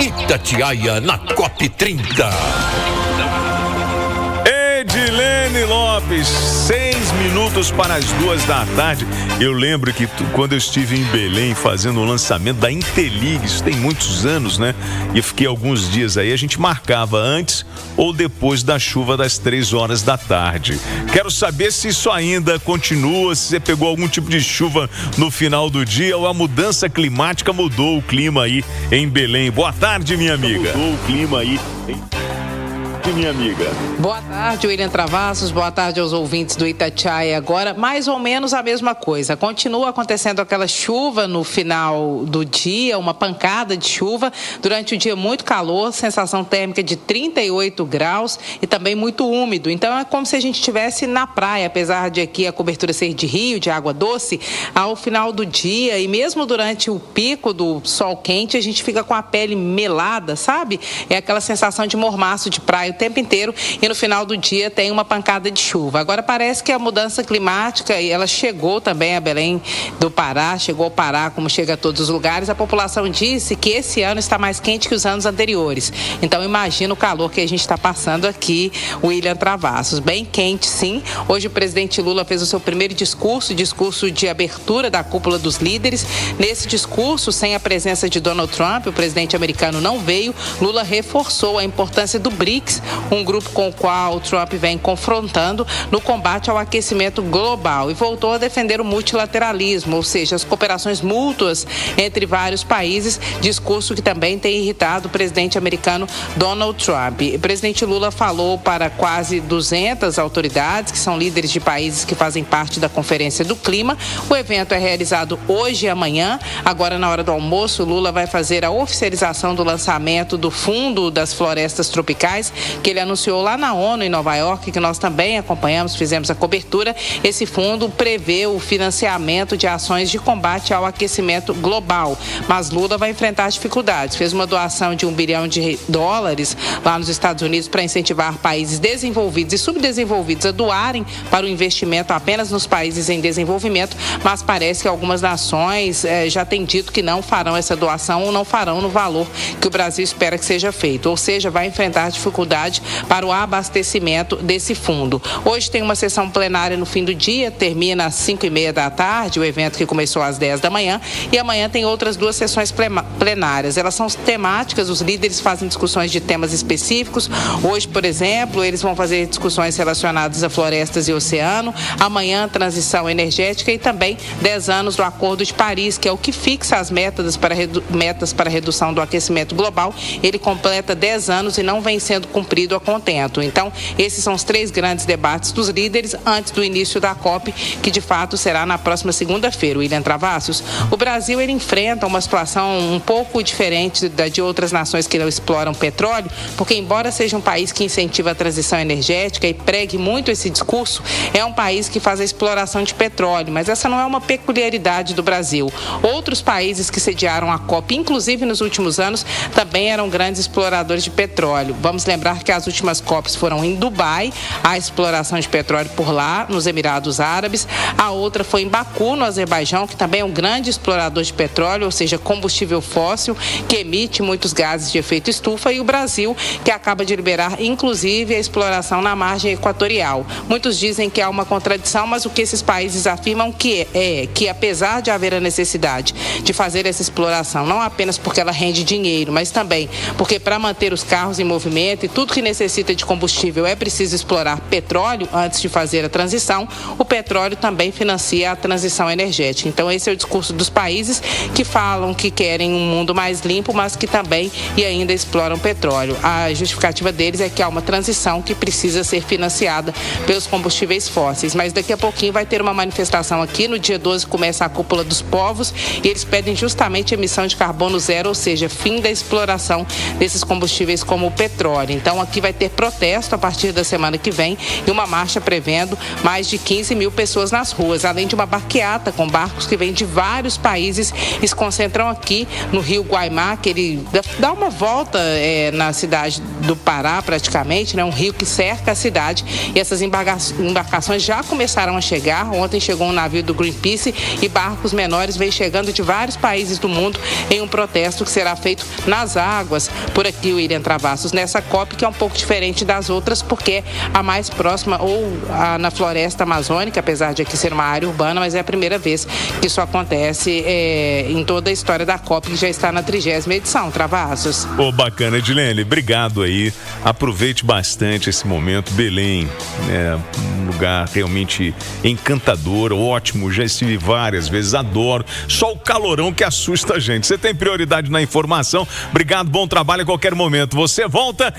Itatiaia na COP30. Edilene Lopes, 6 minutos para as 2 da tarde. Eu lembro que quando eu estive em Belém fazendo o lançamento da Intelig, isso tem muitos anos, né? E eu fiquei alguns dias aí, a gente marcava antes ou depois da chuva das 3 horas da tarde. Quero saber se isso ainda continua, se você pegou algum tipo de chuva no final do dia ou a mudança climática mudou o clima aí em Belém. Boa tarde, minha amiga. Mudou o clima aí minha amiga. Boa tarde, William Travassos. Boa tarde aos ouvintes do Itatiaia. Agora, mais ou menos a mesma coisa. Continua acontecendo aquela chuva no final do dia, uma pancada de chuva. Durante o dia, muito calor, sensação térmica de 38 graus e também muito úmido. Então, é como se a gente estivesse na praia, apesar de aqui a cobertura ser de rio, de água doce. Ao final do dia e mesmo durante o pico do sol quente, a gente fica com a pele melada, sabe? É aquela sensação de mormaço de praia o tempo inteiro e no final do dia tem uma pancada de chuva. Agora parece que a mudança climática, e ela chegou também a Belém do Pará, chegou ao Pará como chega a todos os lugares. A população disse que esse ano está mais quente que os anos anteriores. Então imagina o calor que a gente está passando aqui, William Travassos. Bem quente, sim. Hoje o presidente Lula fez o seu primeiro discurso de abertura da cúpula dos líderes. Nesse discurso, sem a presença de Donald Trump, o presidente americano não veio. Lula reforçou a importância do BRICS, um grupo com o qual o Trump vem confrontando no combate ao aquecimento global, e voltou a defender o multilateralismo, ou seja, as cooperações mútuas entre vários países, discurso que também tem irritado o presidente americano Donald Trump. O presidente Lula falou para quase 200 autoridades, que são líderes de países que fazem parte da Conferência do Clima. O evento é realizado hoje e amanhã. Agora, na hora do almoço, Lula vai fazer a oficialização do lançamento do Fundo das Florestas Tropicais, que ele anunciou lá na ONU, em Nova York, que nós também acompanhamos, fizemos a cobertura. Esse fundo prevê o financiamento de ações de combate ao aquecimento global. Mas Lula vai enfrentar dificuldades. Fez uma doação de $1 bilhão lá nos Estados Unidos para incentivar países desenvolvidos e subdesenvolvidos a doarem para o investimento apenas nos países em desenvolvimento, mas parece que algumas nações já têm dito que não farão essa doação ou não farão no valor que o Brasil espera que seja feito. Ou seja, vai enfrentar dificuldade para o abastecimento desse fundo. Hoje tem uma sessão plenária no fim do dia, termina às 5h30 da tarde, o evento que começou às 10 da manhã, e amanhã tem outras 2 sessões plenárias. Elas são temáticas, os líderes fazem discussões de temas específicos. Hoje, por exemplo, eles vão fazer discussões relacionadas a florestas e oceano. Amanhã, transição energética e também 10 anos do Acordo de Paris, que é o que fixa as metas para redução do aquecimento global. Ele completa 10 anos e não vem sendo cumprido a contento. Então, esses são os 3 grandes debates dos líderes antes do início da COP, que de fato será na próxima segunda-feira. William Travassos, o Brasil ele enfrenta uma situação um pouco diferente da de outras nações que não exploram petróleo, porque embora seja um país que incentiva a transição energética e pregue muito esse discurso, é um país que faz a exploração de petróleo, mas essa não é uma peculiaridade do Brasil. Outros países que sediaram a COP, inclusive nos últimos anos, também eram grandes exploradores de petróleo. Vamos lembrar que as últimas COPs foram em Dubai, a exploração de petróleo por lá, nos Emirados Árabes. A outra foi em Baku, no Azerbaijão, que também é um grande explorador de petróleo, ou seja, combustível fóssil, que emite muitos gases de efeito estufa, e o Brasil, que acaba de liberar, inclusive, a exploração na margem equatorial. Muitos dizem que há uma contradição, mas o que esses países afirmam que apesar de haver a necessidade de fazer essa exploração, não apenas porque ela rende dinheiro, mas também porque para manter os carros em movimento e tudo que necessita de combustível é preciso explorar petróleo antes de fazer a transição, o petróleo também financia a transição energética. Então esse é o discurso dos países que falam que querem um mundo mais limpo, mas que também e ainda exploram petróleo. A justificativa deles é que há uma transição que precisa ser financiada pelos combustíveis fósseis. Mas daqui a pouquinho vai ter uma manifestação aqui, no dia 12 começa a Cúpula dos Povos, e eles pedem justamente emissão de carbono zero, ou seja, fim da exploração desses combustíveis como o petróleo. Então Então aqui vai ter protesto a partir da semana que vem e uma marcha prevendo mais de 15 mil pessoas nas ruas, além de uma barqueata com barcos que vêm de vários países e se concentram aqui no Rio Guaimá, que ele dá uma volta na cidade do Pará praticamente, né? Um rio que cerca a cidade, e essas embarcações já começaram a chegar. Ontem chegou um navio do Greenpeace e barcos menores vêm chegando de vários países do mundo em um protesto que será feito nas águas por aqui, William Travassos, nessa COP, que é um pouco diferente das outras porque é a mais próxima na floresta amazônica, apesar de aqui ser uma área urbana, mas é a primeira vez que isso acontece em toda a história da COP, que já está na 30ª edição, Travassos. Bacana, Edilene, obrigado aí, aproveite bastante esse momento. Belém é um lugar realmente encantador, ótimo, já estive várias vezes, adoro, só o calorão que assusta a gente. Você tem prioridade na informação, obrigado, bom trabalho a qualquer momento, você volta.